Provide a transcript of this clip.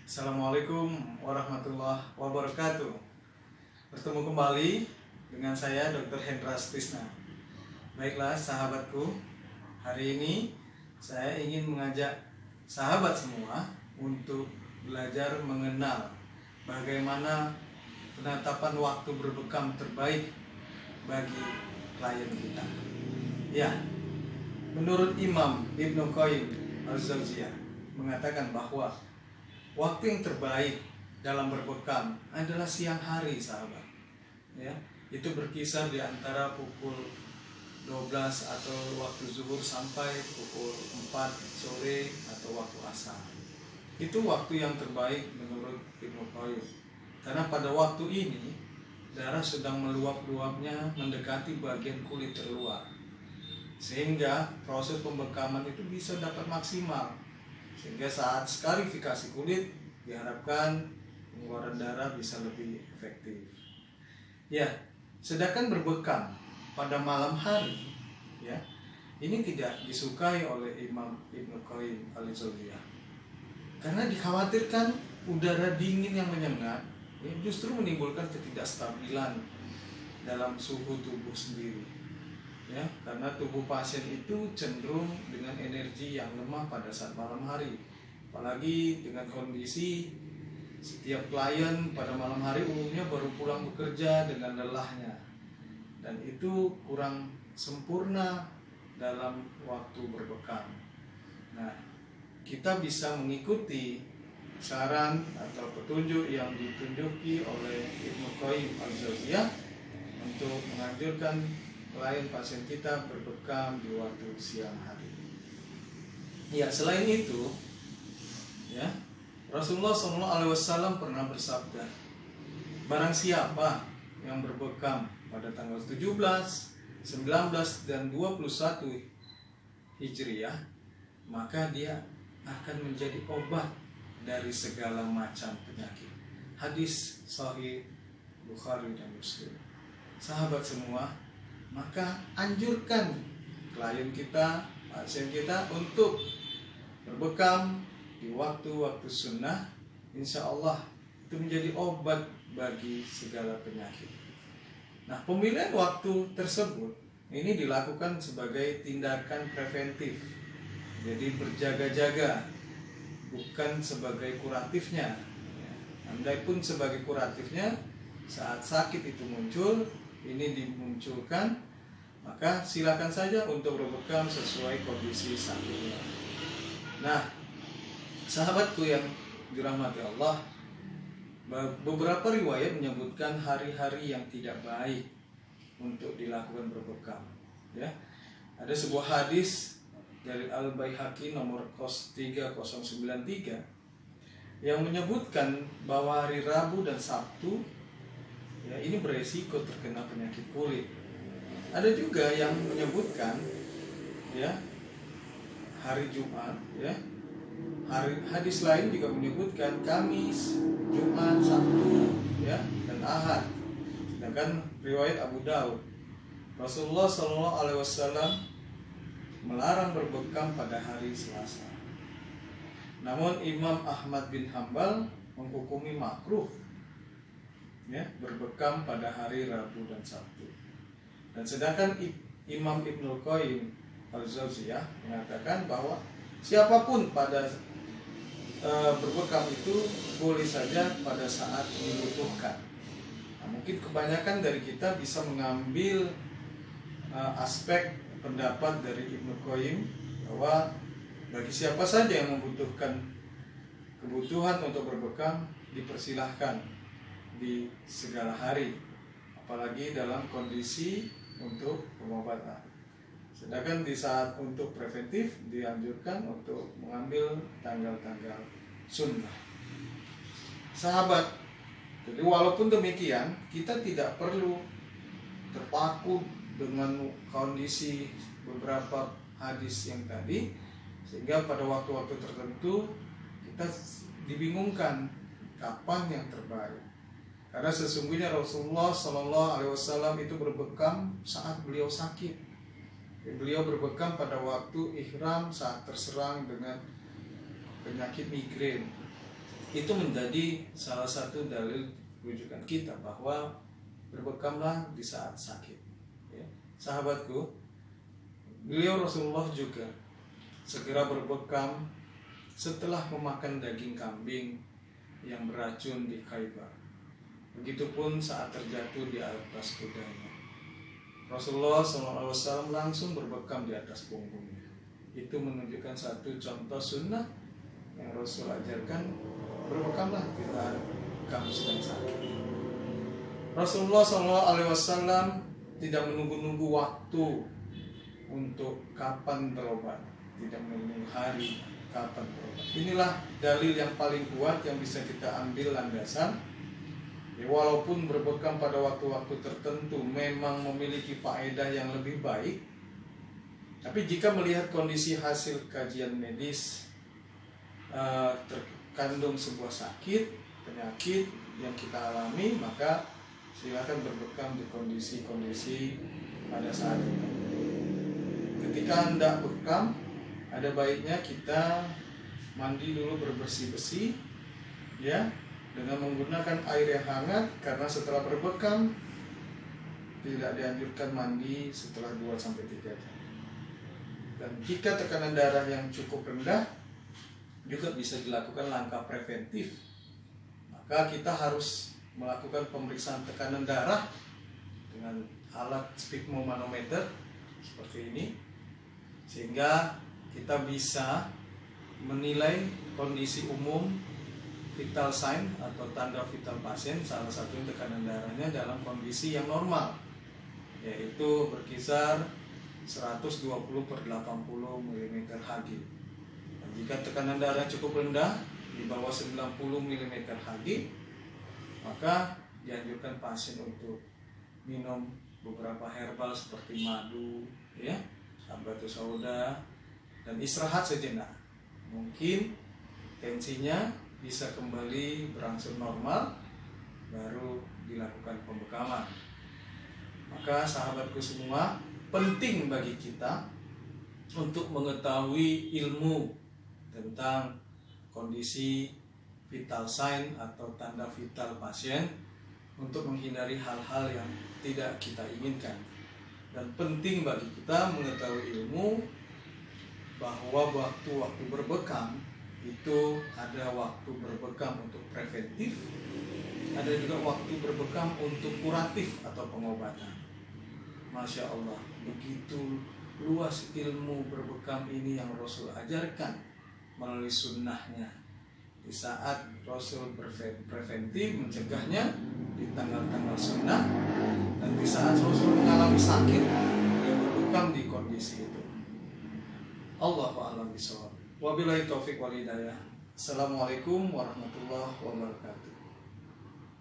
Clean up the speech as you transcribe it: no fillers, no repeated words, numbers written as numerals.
Assalamualaikum warahmatullahi wabarakatuh. Bertemu kembali dengan saya Dr. Hendra Stisna. Baiklah sahabatku, hari ini saya ingin mengajak sahabat semua untuk belajar mengenal bagaimana penetapan waktu berbekam terbaik bagi klien kita. Ya, menurut Imam Ibnu Qayyim Al-Jauziyah mengatakan bahwa waktu yang terbaik dalam berbekam adalah siang hari, sahabat. Ya, itu berkisar di antara pukul 12 atau waktu zuhur sampai pukul 4 sore atau waktu asar. Itu waktu yang terbaik menurut Ibnu Qayyim. Karena pada waktu ini darah sedang meluap-luapnya mendekati bagian kulit terluar. Sehingga proses pembekaman itu bisa dapat maksimal. Sehingga saat skarifikasi kulit diharapkan pengeluaran darah bisa lebih efektif. Ya, sedangkan berbekam pada malam hari, ya, ini tidak disukai oleh Imam Ibnu Qayyim Al-Jauziyah. Karena dikhawatirkan udara dingin yang menyengat justru menimbulkan ketidakstabilan dalam suhu tubuh sendiri. Ya, karena tubuh pasien itu cenderung dengan energi yang lemah pada saat malam hari. Apalagi dengan kondisi setiap klien pada malam hari umumnya baru pulang bekerja dengan lelahnya. Dan itu kurang sempurna dalam waktu berbekam. Nah, kita bisa mengikuti saran atau petunjuk yang ditunjuki oleh Ibnu Qayyim Al-Jauziyah untuk menganjurkan klien pasien kita berbekam di waktu siang hari. Ya, selain itu, ya, Rasulullah SAW pernah bersabda, barang siapa yang berbekam pada tanggal 17, 19, dan 21 Hijriah, maka dia akan menjadi obat dari segala macam penyakit. Hadis Sahih Bukhari dan Muslim. Sahabat semua, maka anjurkan klien kita, pasien kita untuk berbekam di waktu-waktu sunnah. Insya Allah itu menjadi obat bagi segala penyakit. Nah, pemilihan waktu tersebut ini dilakukan sebagai tindakan preventif. Jadi berjaga-jaga, bukan sebagai kuratifnya. Andai pun sebagai kuratifnya, saat sakit itu muncul, ini dimunculkan, maka silakan saja untuk berbekam sesuai kondisi sakitnya. Nah, sahabatku yang dirahmati Allah, beberapa riwayat menyebutkan hari-hari yang tidak baik untuk dilakukan berbekam. Ya, ada sebuah hadis dari Al-Baihaqi nomor 3093 yang menyebutkan bahwa hari Rabu dan Sabtu, ya, ini beresiko terkena penyakit kulit. Ada juga yang menyebutkan, ya, hari Jumat, ya. Hadis lain juga menyebutkan Kamis, Jumat, Sabtu, ya, dan Ahad. Sedangkan riwayat Abu Daud, Rasulullah SAW melarang berbekam pada hari Selasa. Namun Imam Ahmad bin Hambal menghukumi makruh, ya, berbekam pada hari Rabu dan Sabtu. Dan sedangkan Imam Ibnu Qayyim Al-Jauziyah mengatakan bahwa siapapun pada berbekam itu boleh saja pada saat dibutuhkan. Nah, mungkin kebanyakan dari kita bisa mengambil aspek pendapat dari Ibnu Qayyim bahwa bagi siapa saja yang membutuhkan kebutuhan untuk berbekam dipersilahkan di segala hari, apalagi dalam kondisi untuk pengobatan. Sedangkan di saat untuk preventif dianjurkan untuk mengambil tanggal-tanggal sunnah. Sahabat, jadi walaupun demikian kita tidak perlu terpaku dengan kondisi beberapa hadis yang tadi, sehingga pada waktu-waktu tertentu kita dibingungkan kapan yang terbaik. Karena sesungguhnya Rasulullah SAW itu berbekam saat beliau sakit. Beliau berbekam pada waktu ihram saat terserang dengan penyakit migrain. itu menjadi salah satu dalil rujukan kita bahwa berbekamlah di saat sakit. Ya. Sahabatku, beliau Rasulullah juga segera berbekam setelah memakan daging kambing yang beracun di Khaybar. Begitupun saat terjatuh di atas kudanya. Rasulullah SAW langsung berbekam di atas punggungnya. Itu menunjukkan satu contoh sunnah yang Rasul ajarkan, berbekamlah kita kamu sedang sakit. Rasulullah SAW tidak menunggu-nunggu waktu untuk kapan berobat, tidak menunggu hari kapan berobat. Inilah dalil yang paling kuat yang bisa kita ambil landasan. Ya, walaupun berbekam pada waktu-waktu tertentu memang memiliki faedah yang lebih baik, tapi jika melihat kondisi hasil kajian medis terkandung sebuah sakit, penyakit yang kita alami, maka silakan berbekam di kondisi-kondisi pada saat itu. Ketika hendak bekam, ada baiknya kita mandi dulu berbersih-bersih, ya, dengan menggunakan air yang hangat, karena setelah berbekam tidak dianjurkan mandi setelah 2-3 jam. Dan jika tekanan darah yang cukup rendah, juga bisa dilakukan langkah preventif. Maka kita harus melakukan pemeriksaan tekanan darah dengan alat sphygmomanometer seperti ini, sehingga kita bisa menilai kondisi umum vital sign atau tanda vital pasien. Salah satu tekanan darahnya dalam kondisi yang normal, yaitu berkisar 120/80 mm Hg. Dan jika tekanan darah cukup rendah di bawah 90 mm Hg, maka dianjurkan pasien untuk minum beberapa herbal seperti madu, ya, batu sauda, dan istirahat sejenak. Mungkin tensinya bisa kembali berangsur normal, baru dilakukan pembekaman. Maka sahabatku semua, penting bagi kita untuk mengetahui ilmu tentang kondisi vital sign atau tanda vital pasien untuk menghindari hal-hal yang tidak kita inginkan. Dan penting bagi kita mengetahui ilmu bahwa waktu-waktu berbekam itu ada waktu berbekam untuk preventif, ada juga waktu berbekam untuk kuratif atau pengobatan. Masya Allah, begitu luas ilmu berbekam ini yang Rasul ajarkan melalui sunnahnya. Di saat Rasul preventif mencegahnya di tanggal-tanggal sunnah, dan di saat Rasul mengalami sakit, dia berbekam di kondisi itu. Allahu a'lam bishawab. Wabillahi taufiq wal hidayah. Assalamualaikum warahmatullahi wabarakatuh.